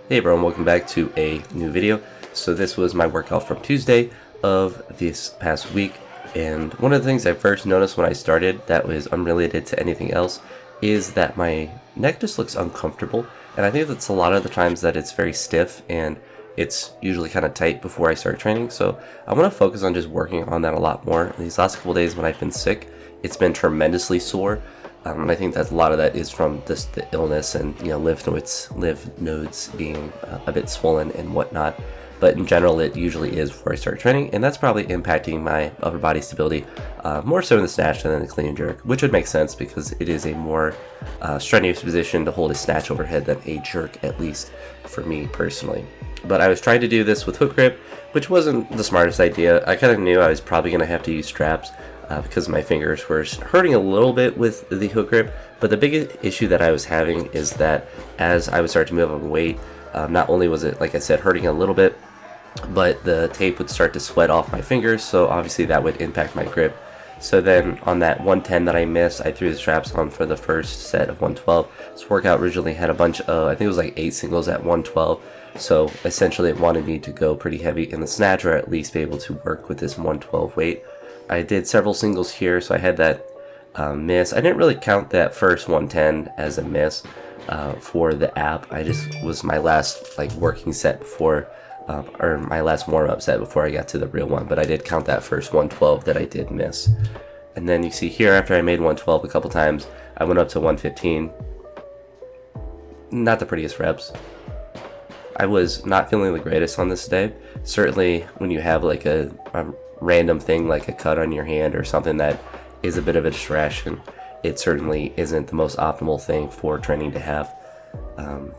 Hey everyone, welcome back to a new video. So this was my workout from Tuesday of this past week, and one of the things I first noticed when I started that was unrelated to anything else is that my neck just looks uncomfortable, and I think that's a lot of the times that it's very stiff and it's usually kind of tight before I start training. So I want to focus on just working on that a lot more. These last couple days when I've been sick, it's been tremendously sore. And I think that a lot of that is from the illness and lymph nodes being a bit swollen and whatnot. But in general, it usually is before I start training, and that's probably impacting my upper body stability more so in the snatch than in the clean and jerk, which would make sense because it is a more strenuous position to hold a snatch overhead than a jerk, at least for me personally. But I was trying to do this with hook grip, which wasn't the smartest idea. I kind of knew I was probably going to have to use straps because my fingers were hurting a little bit with the hook grip. But the big issue that I was having is that as I would start to move up in weight, not only was it, like I said, hurting a little bit, but the tape would start to sweat off my fingers, so obviously that would impact my grip. So then on that 110 that I missed, I threw the straps on for the first set of 112. This workout originally had a bunch of, I think it was like 8 singles at 112, so essentially it wanted me to go pretty heavy in the snatch, or at least be able to work with this 112 weight. I did several singles here, so I had that miss. I didn't really count that first 110 as a miss for the app. I just was my last working set before, or my last warm-up set before I got to the real one, but I did count that first 112 that I did miss. And then you see here, after I made 112 a couple times, I went up to 115. Not the prettiest reps. I was not feeling the greatest on this day. Certainly when you have like a random thing like a cut on your hand or something that is a bit of a distraction, it certainly isn't the most optimal thing for training to have.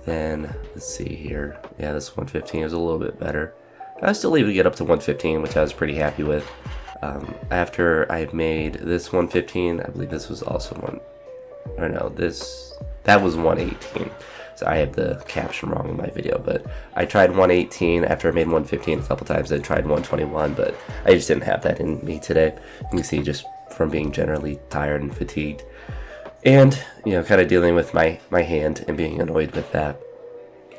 Then let's see here, yeah, this 115 is a little bit better. I was still able to get up to 115, which I was pretty happy with. After I made this 115, I believe this was also that was 118. So I have the caption wrong in my video, but I tried 118 after I made 115 a couple times. I tried 121, but I just didn't have that in me today. You can see just from being generally tired and fatigued, and kind of dealing with my hand and being annoyed with that.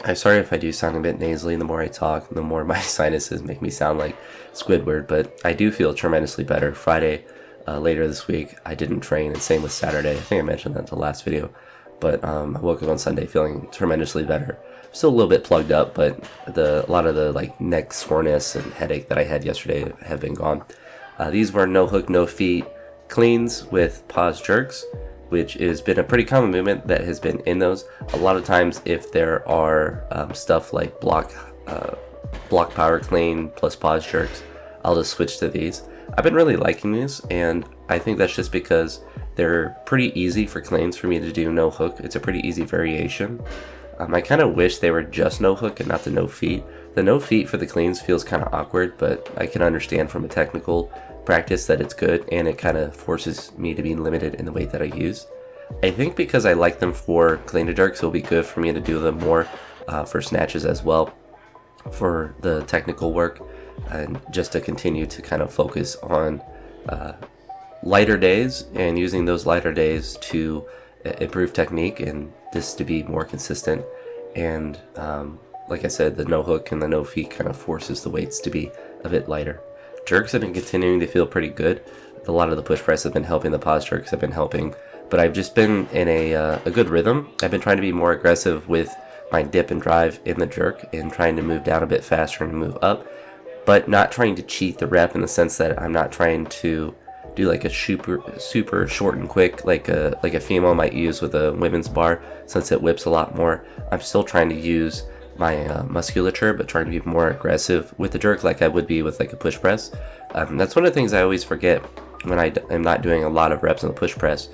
I'm sorry if I do sound a bit nasally. The more I talk, the more my sinuses make me sound like Squidward, but I do feel tremendously better. Friday, later this week, I didn't train, and same with Saturday. I think I mentioned that in the last video. But I woke up on Sunday feeling tremendously better. Still a little bit plugged up, but a lot of the neck soreness and headache that I had yesterday have been gone. These were no hook, no feet cleans with pause jerks, which has been a pretty common movement that has been in those. A lot of times if there are stuff like block power clean plus pause jerks, I'll just switch to these. I've been really liking these, and I think that's just because they're pretty easy for cleans for me to do no hook. It's a pretty easy variation. I kind of wish they were just no hook and not the no feet. The no feet for the cleans feels kind of awkward, but I can understand from a technical practice that it's good, and it kind of forces me to be limited in the weight that I use. I think because I like them for clean to jerks, it'll be good for me to do them more for snatches as well, for the technical work, and just to continue to kind of focus on lighter days and using those lighter days to improve technique and this to be more consistent. And like I said, the no hook and the no feet kind of forces the weights to be a bit lighter. Jerks have been continuing to feel pretty good. A lot of the push press have been helping, the pause jerks have been helping, but I've just been in a good rhythm. I've been trying to be more aggressive with my dip and drive in the jerk and trying to move down a bit faster and move up, but not trying to cheat the rep in the sense that I'm not trying to do like a super short and quick like a female might use with a women's bar, since it whips a lot more. I'm still trying to use my musculature, but trying to be more aggressive with the jerk like I would be with like a push press. That's one of the things I always forget when I am not doing a lot of reps on the push press,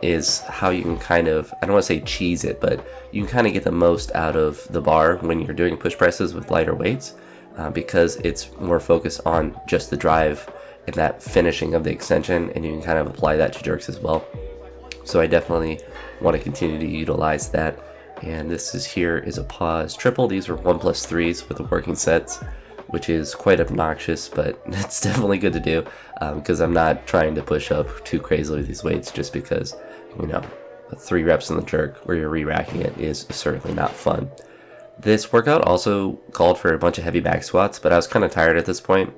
is how you can kind of, I don't want to say cheese it, but you can kind of get the most out of the bar when you're doing push presses with lighter weights, because it's more focused on just the drive and that finishing of the extension, and you can kind of apply that to jerks as well. So I definitely want to continue to utilize that. And this is a pause triple. These are 1+3s with the working sets, which is quite obnoxious, but it's definitely good to do, because I'm not trying to push up too crazily with these weights, just because 3 reps in the jerk where you're re-racking it is certainly not fun. This workout also called for a bunch of heavy back squats, but I was kind of tired at this point.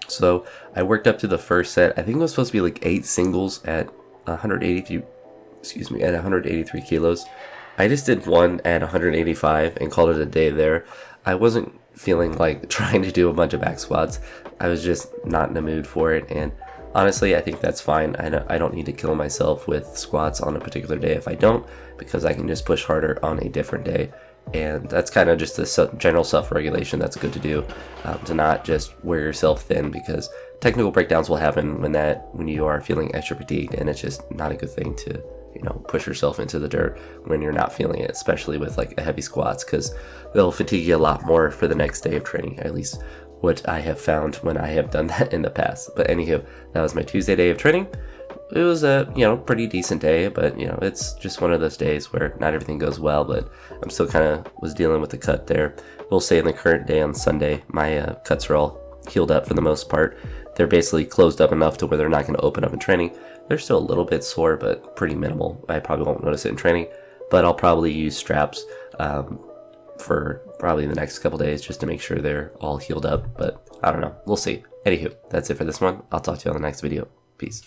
So I worked up to the first set. I think it was supposed to be like 8 singles at 183, at 183 kilos. I just did one at 185 and called it a day there. I wasn't feeling like trying to do a bunch of back squats. I was just not in the mood for it, and honestly, I think that's fine. I don't need to kill myself with squats on a particular day if I don't, because I can just push harder on a different day. And that's kind of just a general self-regulation that's good to do, to not just wear yourself thin, because technical breakdowns will happen when you are feeling extra fatigued, and it's just not a good thing to push yourself into the dirt when you're not feeling it, especially with like a heavy squats, because they'll fatigue you a lot more for the next day of training, at least what I have found when I have done that in the past. But anywho, that was my Tuesday day of training. It was a pretty decent day, but it's just one of those days where not everything goes well, but I'm still kind of was dealing with the cut there. We'll say in the current day on Sunday, my cuts are all healed up for the most part. They're basically closed up enough to where they're not going to open up in training. They're still a little bit sore, but pretty minimal. I probably won't notice it in training, but I'll probably use straps for probably the next couple days just to make sure they're all healed up, but I don't know. We'll see. Anywho, that's it for this one. I'll talk to you on the next video. Peace.